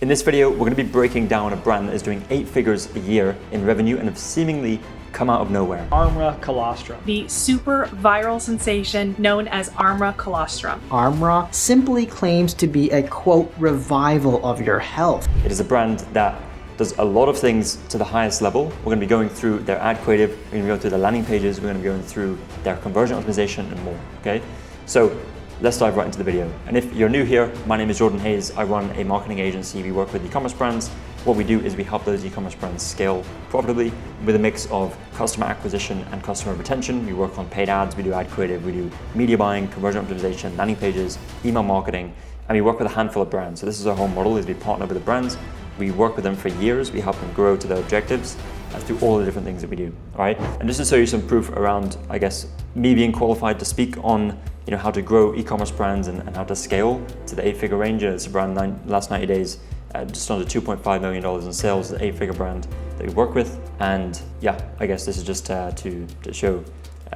In this video, we're going to be breaking down a brand that is doing 8 figures a year in revenue and have seemingly come out of nowhere. Armra colostrum. The super viral sensation known as Armra colostrum. Armra simply claims to be a, quote, revival of your health. It is a brand that does a lot of things to the highest level. We're going to be going through their ad creative, we're going to be going through their landing pages, we're going to be going through their conversion optimization and more, okay? So let's dive right into the video. And if you're new here, my name is Jordan Hayes. I run a marketing agency. We work with e-commerce brands. What we do is we help those e-commerce brands scale profitably with a mix of customer acquisition and customer retention. We work on paid ads, we do ad creative, we do media buying, conversion optimization, landing pages, email marketing, and we work with a handful of brands. So this is our whole model, is we partner with the brands. We work with them for years. We help them grow to their objectives through all the different things that we do, all right? And just to show you some proof around, I guess, me being qualified to speak on how to grow e-commerce brands and how to scale to the 8-figure range. It's a brand last 90 days, just under $2.5 million in sales, the 8-figure brand that we work with. And yeah, I guess this is just to show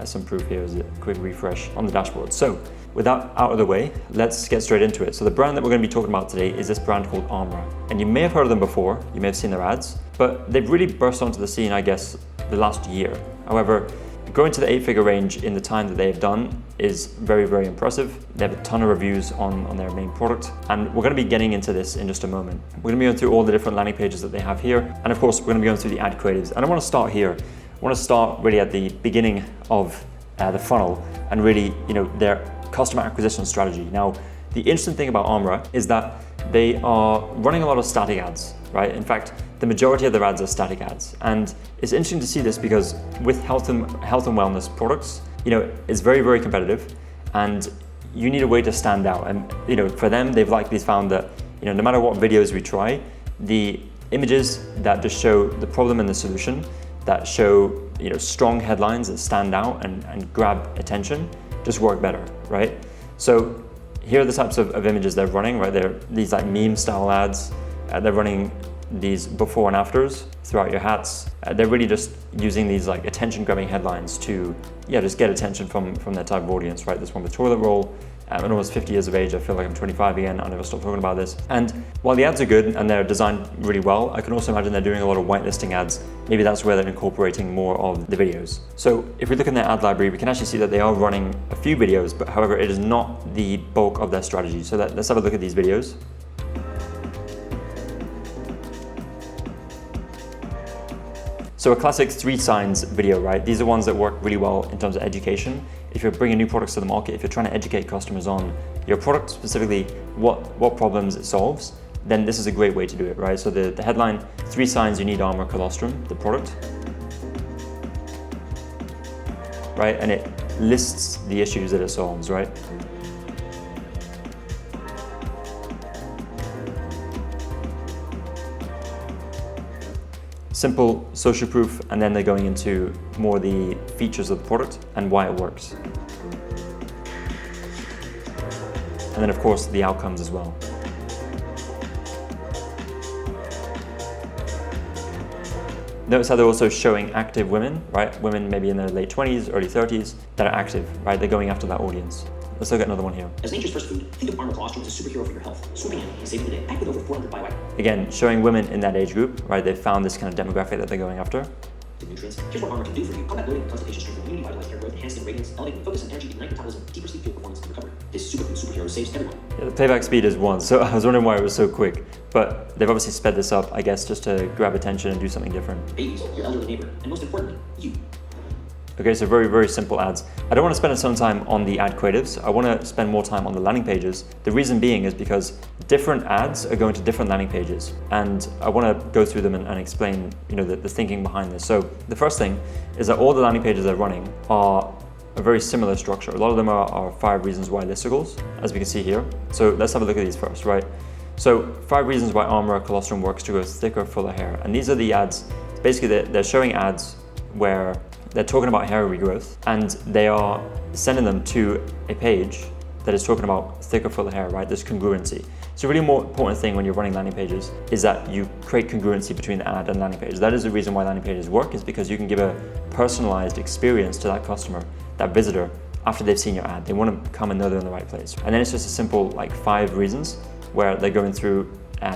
some proof here as a quick refresh on the dashboard. So with that out of the way, let's get straight into it. So the brand that we're going to be talking about today is this brand called Armra. And you may have heard of them before, you may have seen their ads, but they've really burst onto the scene, I guess, the last year. However, growing to the 8-figure range in the time that they've done is very, very impressive. They have a ton of reviews on their main product, and we're going to be getting into this in just a moment. We're going to be going through all the different landing pages that they have here, and of course, we're going to be going through the ad creatives. And I want to start here. I want to start really at the beginning of the funnel and really, their customer acquisition strategy. Now, the interesting thing about Armra is that they are running a lot of static ads, right? In fact, the majority of their ads are static ads. And it's interesting to see this because with health and wellness products, it's very, very competitive and you need a way to stand out. And, for them, they've likely found that, no matter what videos we try, the images that just show the problem and the solution, that show, strong headlines that stand out and grab attention, just work better, right? So here are the types of images they're running, right? They're these like meme style ads. They're running these before and afters throughout your hats. They're really just using these like attention grabbing headlines to, just get attention from their type of audience, right? This one with toilet roll. I'm almost 50 years of age. I feel like I'm 25 again. I'll never stop talking about this. And while the ads are good and they're designed really well, I can also imagine they're doing a lot of whitelisting ads. Maybe that's where they're incorporating more of the videos. So if we look in their ad library, we can actually see that they are running a few videos, but however, it is not the bulk of their strategy. So let's have a look at these videos. So a classic 3 signs video, right? These are ones that work really well in terms of education. If you're bringing new products to the market, if you're trying to educate customers on your product, specifically what problems it solves, then this is a great way to do it, right? So the headline, 3 signs you need Armra colostrum, the product, right? And it lists the issues that it solves, right? Simple social proof, and then they're going into more the features of the product and why it works. And then of course the outcomes as well. Notice how they're also showing active women, right? Women maybe in their late 20s, early 30s that are active, right? They're going after that audience. Let's look at another one here. As nature's first food, think of Armra colostrum as a superhero for your health. Swooping in and saving the day, packed with over 400 bioactive. Again, showing women in that age group, right? They've found this kind of demographic that they're going after. Nutrients. Here's what Armra can do for you. Combat bloating, constipation, strengthen immunity, vitalize hair growth, enhance skin radiance, elevate focus and energy, ignite metabolism, deeper sleep, fuel performance, and recovery. This superhero saves everyone. Yeah, the playback speed is 1, so I was wondering why it was so quick. But they've obviously sped this up, I guess, just to grab attention and do something different. Babies, your elderly neighbor, and most importantly, you. Okay, so very, very simple ads. I don't want to spend a ton of time on the ad creatives. I want to spend more time on the landing pages. The reason being is because different ads are going to different landing pages. And I want to go through them and explain, the thinking behind this. So the first thing is that all the landing pages they're running are a very similar structure. A lot of them are 5 reasons why listicles, as we can see here. So let's have a look at these first, right? So 5 reasons why Armra colostrum works to grow thicker, fuller hair. And these are the ads. Basically, they're showing ads where they're talking about hair regrowth and they are sending them to a page that is talking about thicker, fuller hair, right? There's congruency. So a really more important thing when you're running landing pages is that you create congruency between the ad and landing pages. That is the reason why landing pages work, is because you can give a personalized experience to that customer, that visitor, after they've seen your ad. They want to come and know they're in the right place. And then it's just a simple 5 reasons where they're going through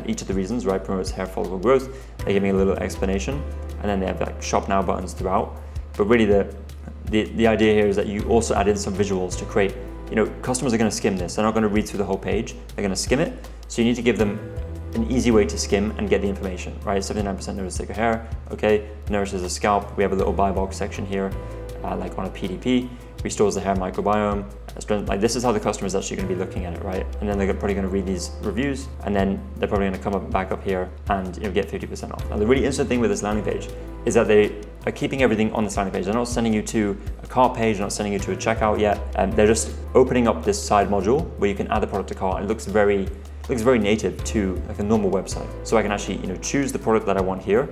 each of the reasons, right? Promotes hair follicle growth. They're giving a little explanation, and then they have like shop now buttons throughout. But really the idea here is that you also add in some visuals to create, customers are going to skim this. They're not going to read through the whole page. They're going to skim it. So you need to give them an easy way to skim and get the information, right? 79% notice thicker hair. Okay, nourishes the scalp. We have a little buy box section here, like on a PDP. Restores the hair microbiome. Like this is how the customer is actually going to be looking at it, right? And then they're probably going to read these reviews, and then they're probably going to come back up here and get 50% off. Now the really interesting thing with this landing page is that they are keeping everything on this landing page. They're not sending you to a cart page, they're not sending you to a checkout yet. They're just opening up this side module where you can add the product to cart, and it looks very native to like a normal website. So I can actually choose the product that I want here,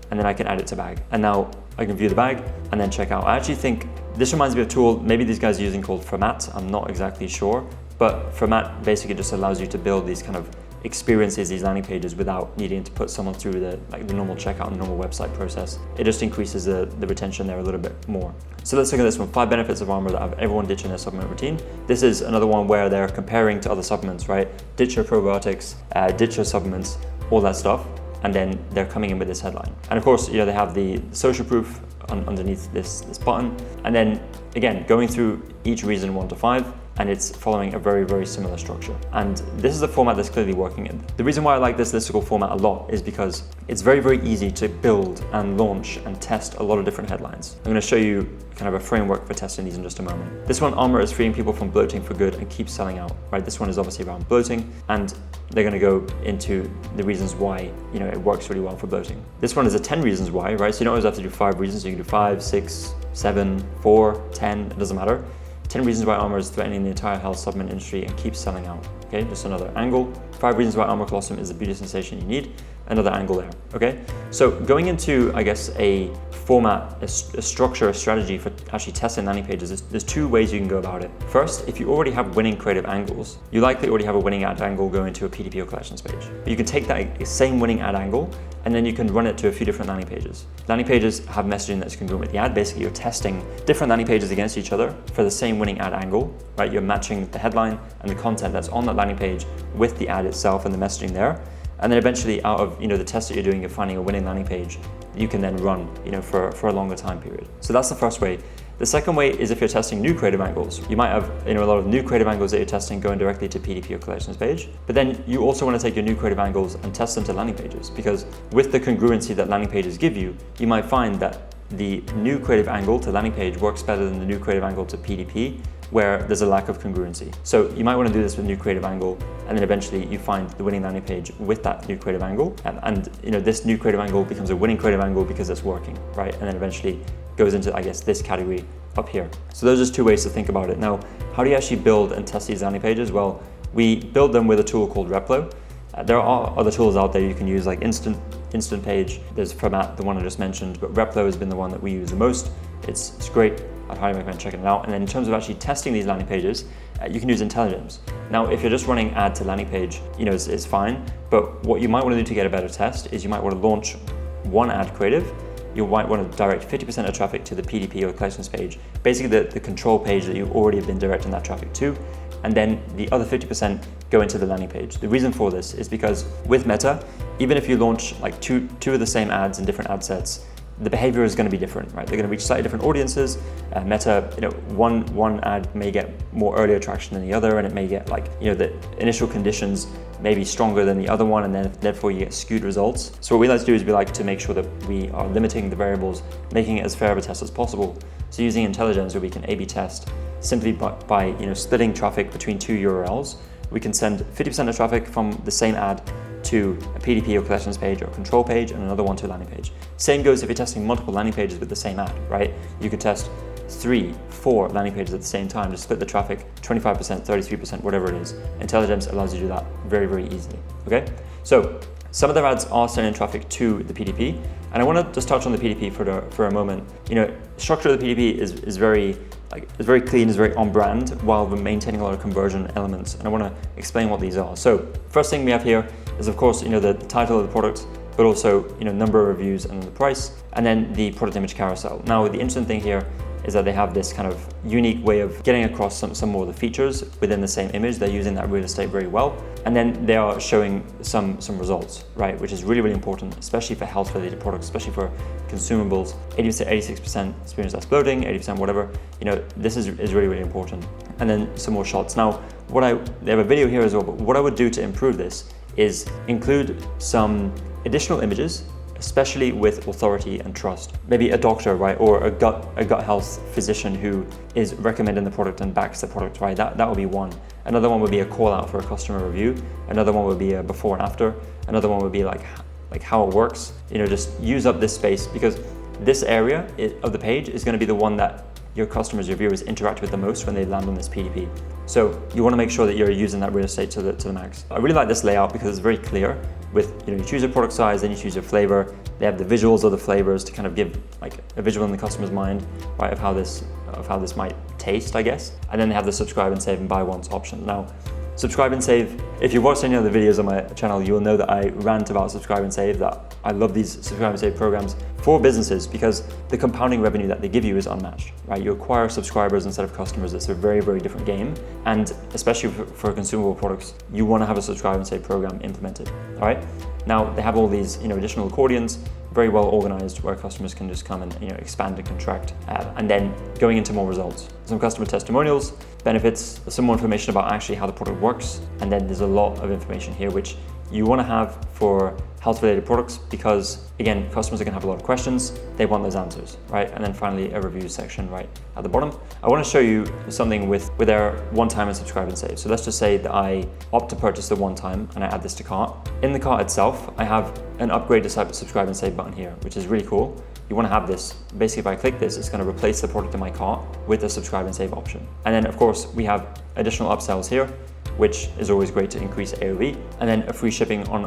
and then I can add it to bag. And now I can view the bag and then check out. I actually think this reminds me of a tool maybe these guys are using called Format. I'm not exactly sure, but Format basically just allows you to build these kind of experiences, these landing pages, without needing to put someone through the normal checkout and the normal website process. It just increases the retention there a little bit more. So let's look at this one, 5 benefits of Armor that have everyone ditching their supplement routine. This is another one where they're comparing to other supplements, right? Ditch your probiotics, ditch your supplements, all that stuff. And then they're coming in with this headline. And of course, they have the social proof underneath this button. And then again, going through each reason 1 to 5, and it's following a very, very similar structure. And this is a format that's clearly working in. The reason why I like this listicle format a lot is because it's very, very easy to build and launch and test a lot of different headlines. I'm gonna show you kind of a framework for testing these in just a moment. This one, Armor is freeing people from bloating for good and keeps selling out, right? This one is obviously around bloating, and they're gonna go into the reasons why, it works really well for bloating. This one is a 10 reasons why, right? So you don't always have to do 5 reasons, you can do 5, 6, 7, 4, 10, it doesn't matter. 10 reasons why Armor is threatening the entire health supplement industry and keeps selling out. Okay, just another angle. 5 reasons why Armor Colostrum is the beauty sensation you need. Another angle there, okay? So going into, I guess, a format, a structure, a strategy for actually testing landing pages, there's 2 ways you can go about it. First, if you already have winning creative angles, you likely already have a winning ad angle going to a PDP or collections page. But you can take that same winning ad angle and then you can run it to a few different landing pages. Landing pages have messaging that's congruent with the ad. Basically, you're testing different landing pages against each other for the same winning ad angle, right? You're matching the headline and the content that's on that landing page with the ad itself and the messaging there. And then eventually out of the test that you're doing, you're finding a winning landing page you can then run for a longer time period. So that's the first way. The second way is if you're testing new creative angles. You might have a lot of new creative angles that you're testing going directly to PDP or collections page, but then you also want to take your new creative angles and test them to landing pages, because with the congruency that landing pages give you, you might find that the new creative angle to landing page works better than the new creative angle to PDP, where there's a lack of congruency. So you might want to do this with new creative angle, and then eventually you find the winning landing page with that new creative angle, and this new creative angle becomes a winning creative angle because it's working, right? And then eventually goes into, I guess, this category up here. So those are just 2 ways to think about it. Now, how do you actually build and test these landing pages? Well, we build them with a tool called Replo. There are other tools out there you can use, like Instant Page. There's Format, the one I just mentioned, but Replo has been the one that we use the most. It's great. I'd highly recommend checking it out. And then in terms of actually testing these landing pages, you can use IntelliGems. Now, if you're just running add to landing page, it's fine. But what you might want to do to get a better test is you might want to launch one ad creative. You might want to direct 50% of traffic to the PDP or collections page, basically the control page that you already have been directing that traffic to, and then the other 50% go into the landing page. The reason for this is because with Meta, even if you launch like two of the same ads in different ad sets, the behavior is going to be different, right? They're going to reach slightly different audiences. Meta, one ad may get more earlier traction than the other, and it may get the initial conditions may be stronger than the other one, and then therefore you get skewed results. So what we like to do is we like to make sure that we are limiting the variables, making it as fair of a test as possible. So using IntelliGems, where we can A/B test simply by splitting traffic between 2 URLs, we can send 50% of traffic from the same ad to a PDP or collections page or control page, and another one to a landing page. Same goes if you're testing multiple landing pages with the same ad, right? You could test 3, 4 landing pages at the same time to split the traffic 25%, 33%, whatever it is. IntelliGems allows you to do that very, very easily, okay? So some of their ads are sending traffic to the PDP, and I want to just touch on the PDP for a moment. Structure of the PDP is very clean, is very on brand, while we're maintaining a lot of conversion elements, and I want to explain what these are. So first thing we have here is, of course, the title of the product, but also number of reviews and the price, and then the product image carousel. Now, the interesting thing here is that they have this kind of unique way of getting across some more of the features within the same image. They're using that real estate very well. And then they are showing some results, right? Which is really, really important, especially for health related products, especially for consumables. 86% experience less bloating, 80% whatever, this is really, really important. And then some more shots. Now, they have a video here as well, but what I would do to improve this is include some additional images, especially with authority and trust. Maybe a doctor, right, or a gut health physician who is recommending the product and backs the product, right? That would be one. Another one would be a call out for a customer review. Another one would be a before and after. Another one would be like how it works. Just use up this space, because this area of the page is going to be the one that your customers, your viewers interact with the most when they land on this PDP. So you want to make sure that you're using that real estate to the max. I really like this layout because it's very clear. With you choose your product size, then you choose your flavor. They have the visuals of the flavors to kind of give like a visual in the customer's mind, right, of how this might taste, I guess. And then they have the subscribe and save and buy once option. Now, subscribe and save. If you've watched any of the videos on my channel, you will know that I rant about subscribe and save, that I love these subscribe and save programs for businesses because the compounding revenue that they give you is unmatched, right? You acquire subscribers instead of customers. It's a very, very different game. And especially for consumable products, you want to have a subscribe and save program implemented, all right? Now, they have all these additional accordions, very well organized, where customers can just come and expand and contract, and then going into more results. Some customer testimonials, benefits, some more information about actually how the product works, and then there's a lot of information here which you want to have for health-related products because, again, customers are going to have a lot of questions. They want those answers, right? And then finally, a review section right at the bottom. I want to show you something with their one-time and subscribe and save. So let's just say that I opt to purchase the one-time and I add this to cart. In the cart itself, I have an upgrade to subscribe and save button here, which is really cool. You want to have this. Basically, if I click this, it's going to replace the product in my cart with the subscribe and save option. And then, of course, we have additional upsells here, which is always great to increase AOV, and then a free shipping on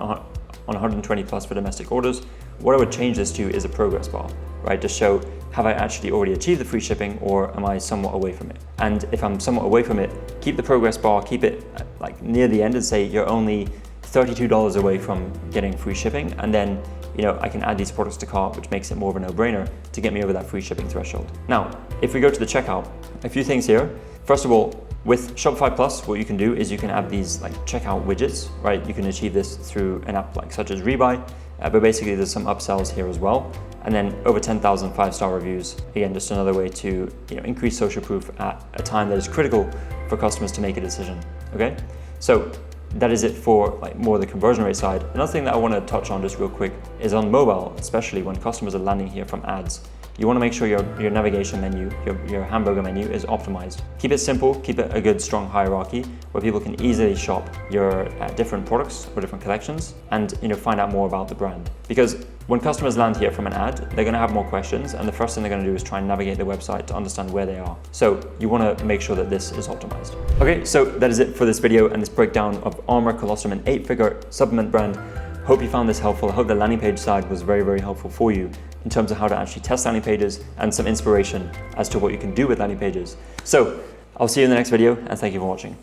120 plus for domestic orders. What I would change this to is a progress bar, right? To show, have I actually already achieved the free shipping or am I somewhat away from it? And if I'm somewhat away from it, keep the progress bar, keep it like near the end and say you're only $32 away from getting free shipping. And then, I can add these products to cart, which makes it more of a no-brainer to get me over that free shipping threshold. Now, if we go to the checkout, a few things here. First of all, with Shopify Plus, what you can do is you can add these like checkout widgets, right? You can achieve this through an app like such as Rebuy, but basically there's some upsells here as well. And then over 10,000 5-star reviews. Again, just another way to increase social proof at a time that is critical for customers to make a decision, okay? So that is it for like more the conversion rate side. Another thing that I want to touch on just real quick is on mobile, especially when customers are landing here from ads. You want to make sure your navigation menu, your hamburger menu is optimized. Keep it simple, keep it a good strong hierarchy where people can easily shop your different products or different collections and find out more about the brand. Because when customers land here from an ad, they're going to have more questions, and the first thing they're going to do is try and navigate the website to understand where they are. So you want to make sure that this is optimized. Okay, so that is it for this video and this breakdown of Armour Colostrum, an 8-figure supplement brand. Hope you found this helpful. I hope the landing page side was very, very helpful for you in terms of how to actually test landing pages and some inspiration as to what you can do with landing pages. So I'll see you in the next video, and thank you for watching.